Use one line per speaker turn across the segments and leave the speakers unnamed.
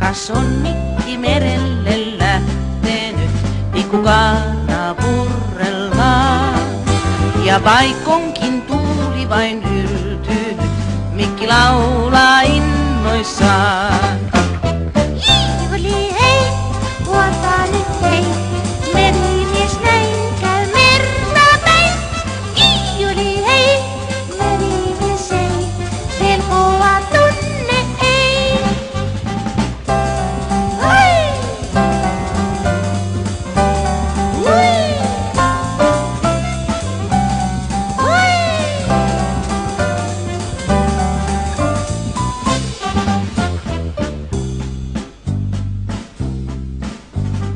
Kas on Mikki merelle lähtenyt, pikkukana purrelmaan. Ja vaikonkin tuuli vain yltynyt, Mikki laulaa innoissaan.
Hiivuli hei, vuotaa nyt hei, merimies näin käy merta päin. Hiivuli hei, merimies ei, pelkoa tunne ei. Oi! Oi!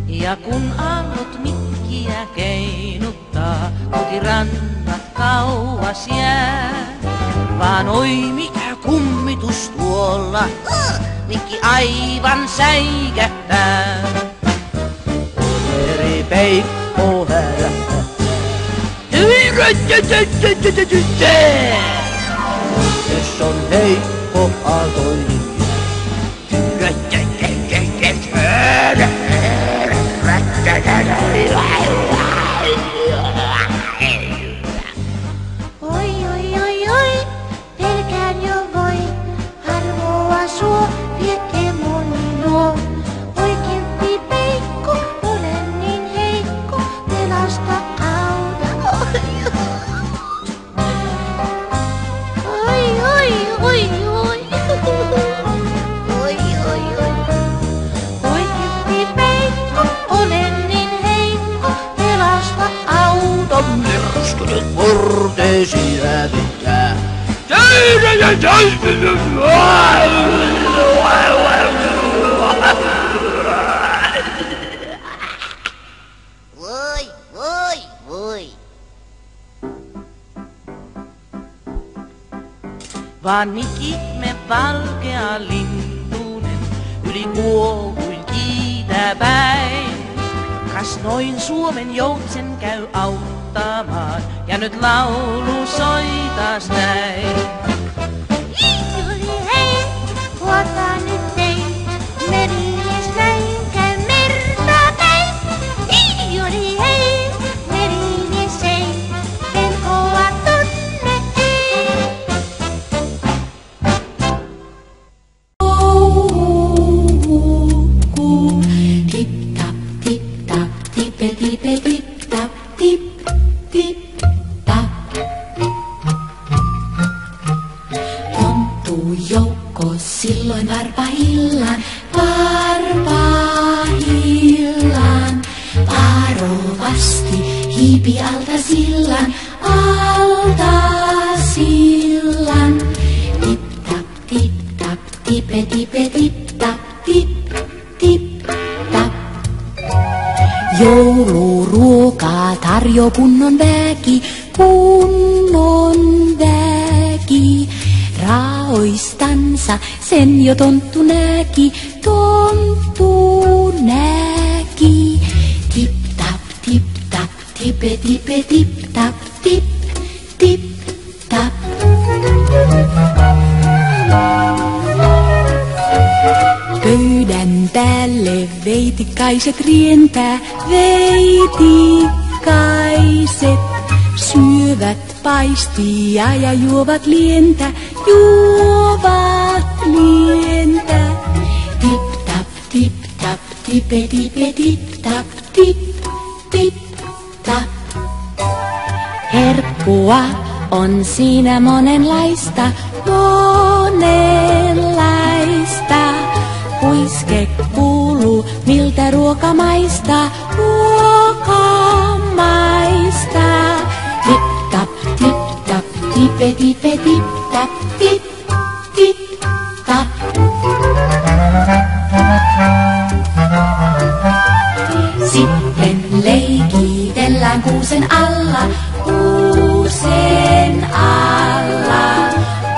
Ja kun aallot Mikkiä keinuttaa, kotirannat kauas jää. Vaan oi mikä kummitus tuolla, Mikki aivan säikähtää. Eri peikko härähtää. Jos on heikko aaltoihin.
Oi, oi, oi, oi, pelkään jo voi, harvoa suo, vie moni luo. Oi kiltti peikko, olen niin heikko, pelasta auta. Oi, oi, oi, oi. Oi, oi, oi. Oi kiltti peikko, olen niin heikko, pelasta auta.
Myrskynyt murteesi hävittää.
Voi, voi, voi.
Vaan Mikki me valkea lintunen yli kuohuin kiitä päin. Kas noin Suomen joutsen käy auttamaan ja nyt laulu soi taas näin.
Hiivuli hei, vuotaa nyt hei, merimies näin käy merta päin. Hiivuli hei, merimies ei, pelkoa tunne ei.
Tip tap, tip tap, tipe tipe tip tap, tip tip tap. Tonttuu joukko silloin varpahillaan, varpahillaan. Varovasti hiipi alta sillan, tip tap, tipe tipe tip tap, tip tip tap. Jouluruokaa tarjo kunnon väki, Raoistansa sen jo tonttu näki, Tip tap, tipe tipe tip tap, tip tip tap. Pöydän päälle veitikaiset rientää, veitikaiset syövät paistia ja juovat lientä, Tip tap, tipe tipe tip tap, tip tip tap. Herkkua on siinä monenlaista, Huiske kuuluu, miltä ruoka maistaa, Tip tap, tipe tipe tip tap, tip tip tap. Sitten leikitellään kuusen alla,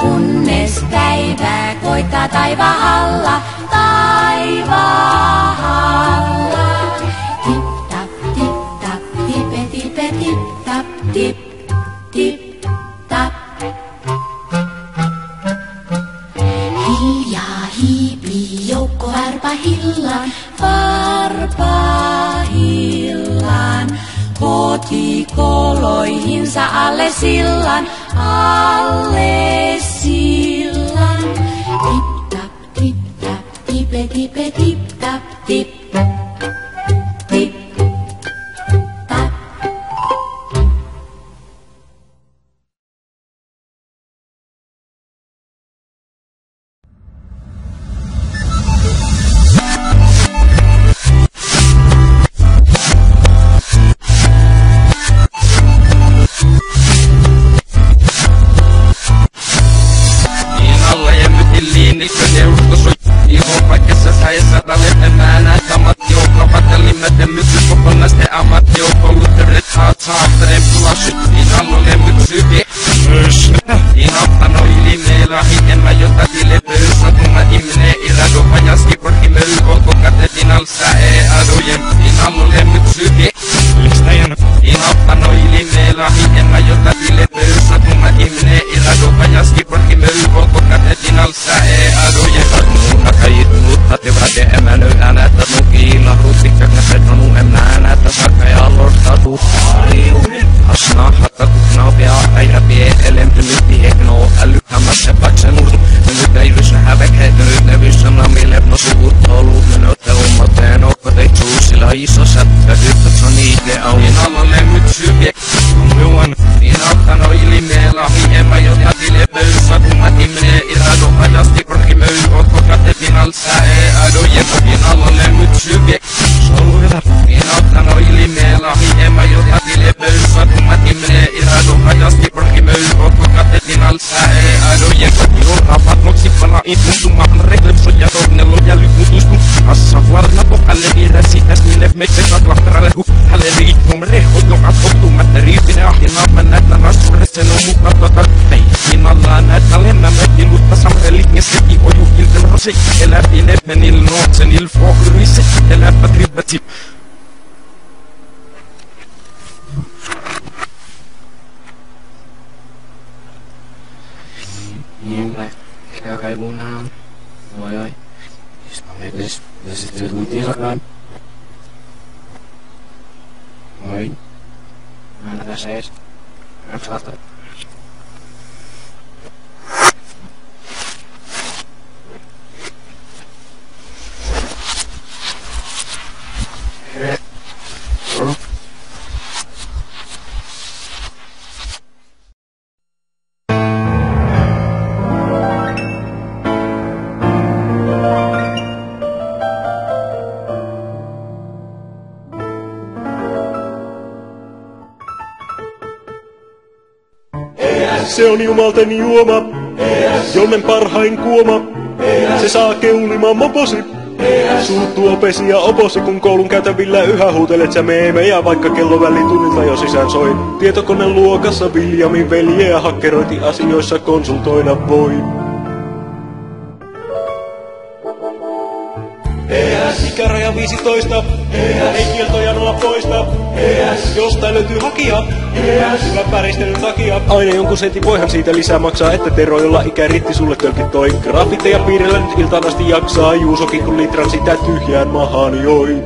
kunnes päivä koittaa taivaalla, Tip tap, tipe tipe tip tap, tip tip tap. Hiljaa hiipii joukko varpa illan, varpaillaan. Kotikoloihinsa alle sillan, alle sillan. Tip tap, tip tap, tipe tipe tip tap, tip tip tap.
Se on jumalten juoma, jonnen parhain kuoma. Se saa keulimaan moposi. Suuttuu opesi ja oposi, kun koulun käytävillä yhä huutelet sä meemejä, vaikka kello välitunnilta jo sisään soi. Tietokoneen luokassa Viljamin veljeä hakkerointiasioissa konsultoida voi. Ikäraja 15, ei kieltoja nolla poista. Jostain löytyy hakija, hyvän päristelyn takia. Aina jonkun sentin voihan siitä lisää maksaa, että Tero, jolla ikä riitti sulle tölkit toi. Graffitteja piirrellä nyt iltaan asti jaksaa, Juusokin kun litran sitä tyhjään mahaan joi.